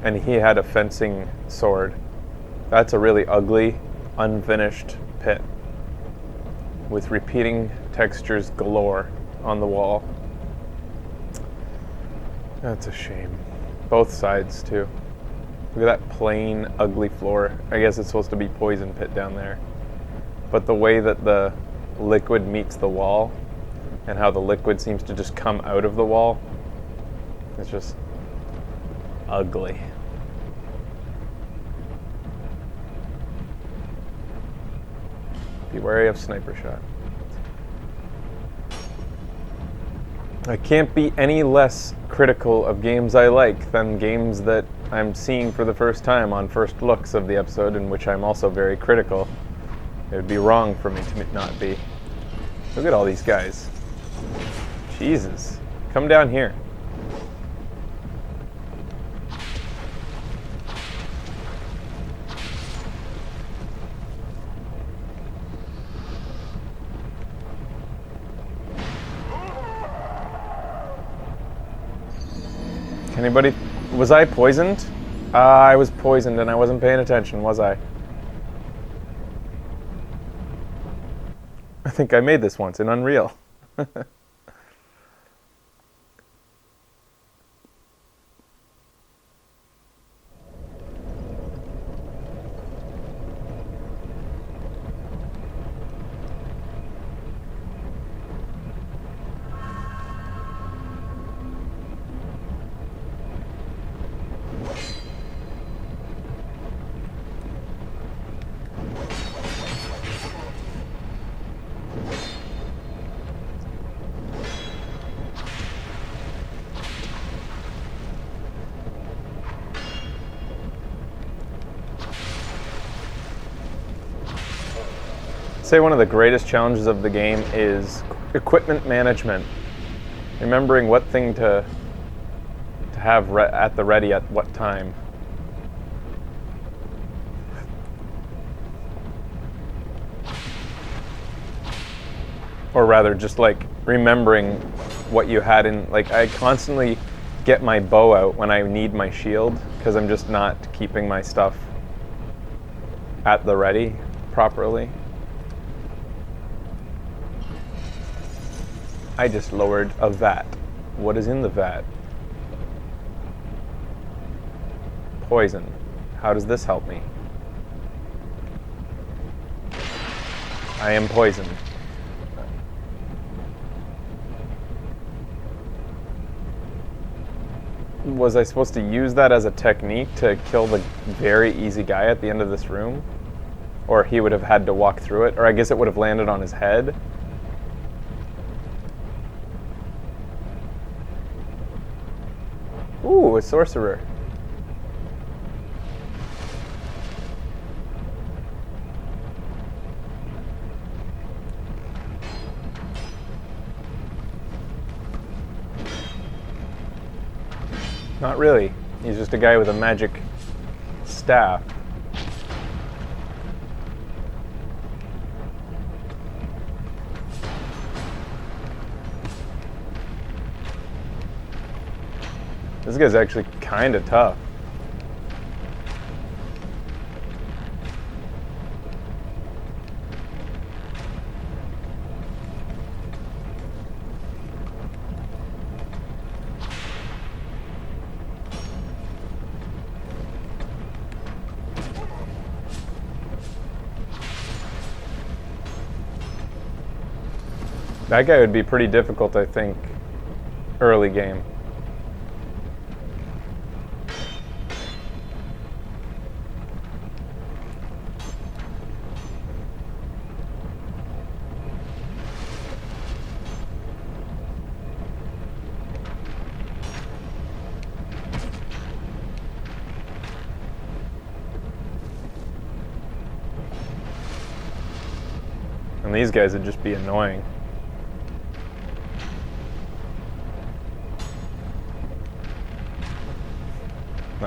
Speaker 1: and he had a fencing sword. That's a really ugly, unfinished pit with repeating textures galore on the wall. That's a shame. Both sides, too. Look at that plain, ugly floor. I guess it's supposed to be poison pit down there. But the way that the liquid meets the wall and how the liquid seems to just come out of the wall, it's just ugly. Be wary of sniper shot. I can't be any less critical of games I like than games that I'm seeing for the first time on first looks of the episode, in which I'm also very critical. It would be wrong for me to not be. Look at all these guys. Jesus. Come down here. Anybody? Was I poisoned? I was poisoned and I wasn't paying attention, was I? I think I made this once in Unreal. Say one of the greatest challenges of the game is equipment management. Remembering what thing to have at the ready at what time. Or rather, just like remembering what you had in, like I constantly get my bow out when I need my shield because I'm just not keeping my stuff at the ready properly. I just lowered a vat. What is in the vat? Poison. How does this help me? I am poisoned. Was I supposed to use that as a technique to kill the very easy guy at the end of this room? Or he would have had to walk through it? Or I guess it would have landed on his head? Ooh, a sorcerer. Not really. He's just a guy with a magic staff. This guy's actually kind of tough. That guy would be pretty difficult, I think, early game. And these guys would just be annoying.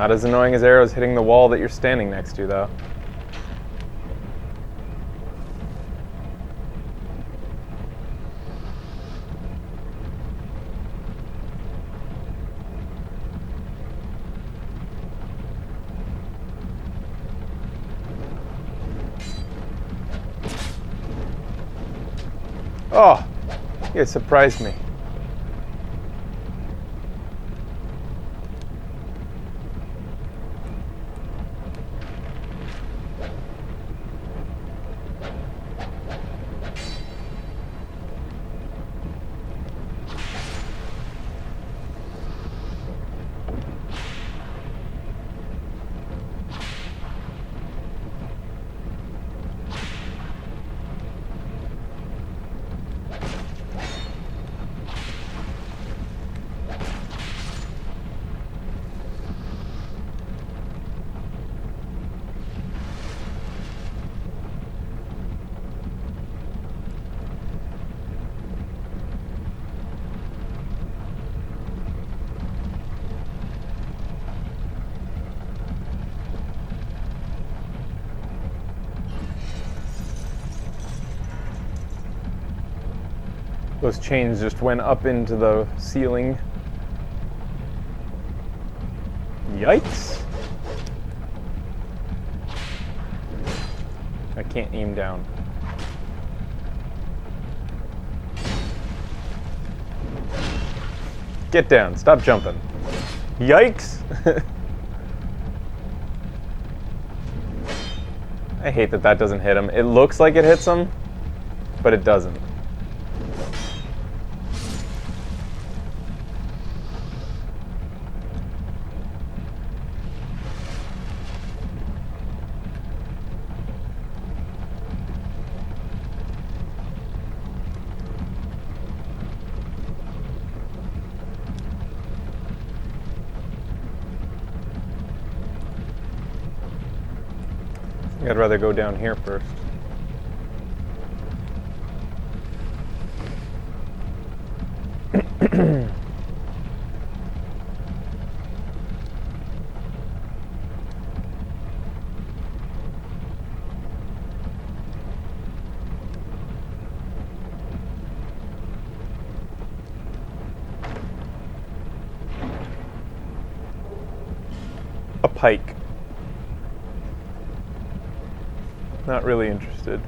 Speaker 1: Not as annoying as arrows hitting the wall that you're standing next to, though. Oh, it surprised me. Those chains just went up into the ceiling. Yikes. I can't aim down. Get down, stop jumping. Yikes! I hate that doesn't hit him. It looks like it hits him, but it doesn't. I'd rather go down here first. A pike. Not really interested.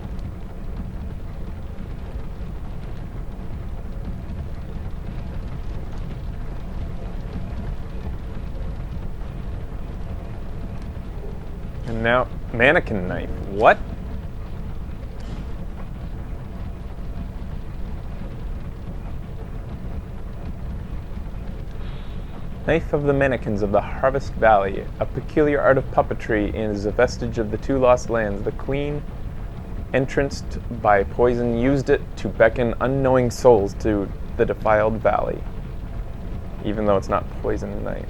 Speaker 1: And now, mannequin knife. What? Knife of the Mannequins of the Harvest Valley, a peculiar art of puppetry, is a vestige of the two lost lands. The queen, entranced by poison, used it to beckon unknowing souls to the defiled valley, even though it's not poison knife.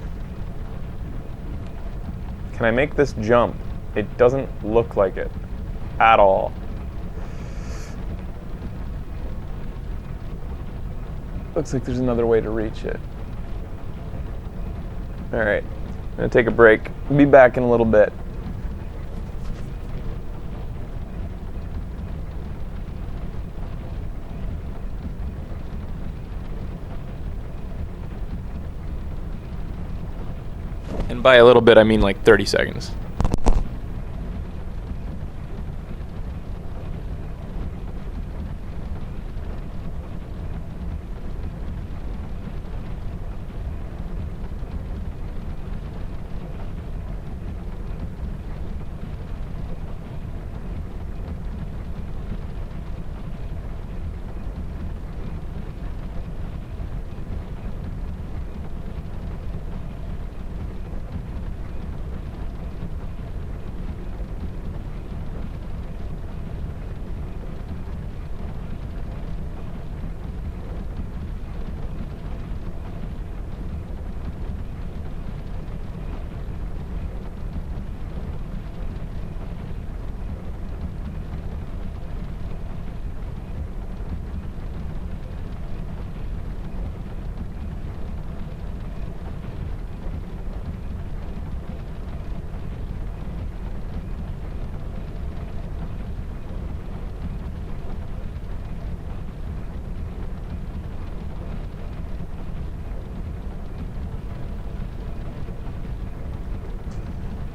Speaker 1: Can I make this jump? It doesn't look like it at all. Looks like there's another way to reach it. All right, I'm gonna take a break. Be back in a little bit. And by a little bit, I mean like 30 seconds.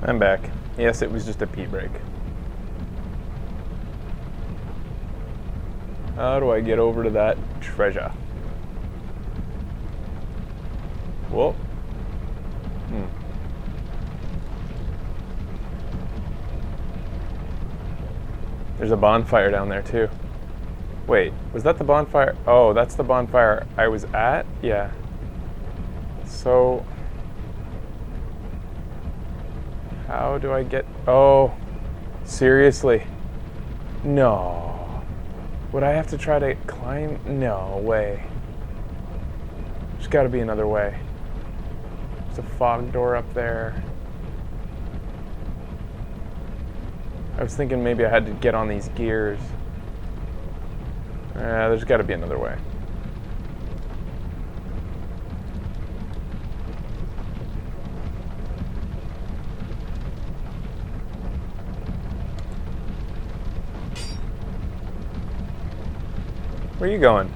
Speaker 1: I'm back. Yes, it was just a pee break. How do I get over to that treasure? Whoa. There's a bonfire down there too. Wait, was that the bonfire? Oh, that's the bonfire I was at? Yeah. So, how do I get... Oh, seriously? No. Would I have to try to climb? No way. There's got to be another way. There's a fog door up there. I was thinking maybe I had to get on these gears. There's got to be another way. Where are you going?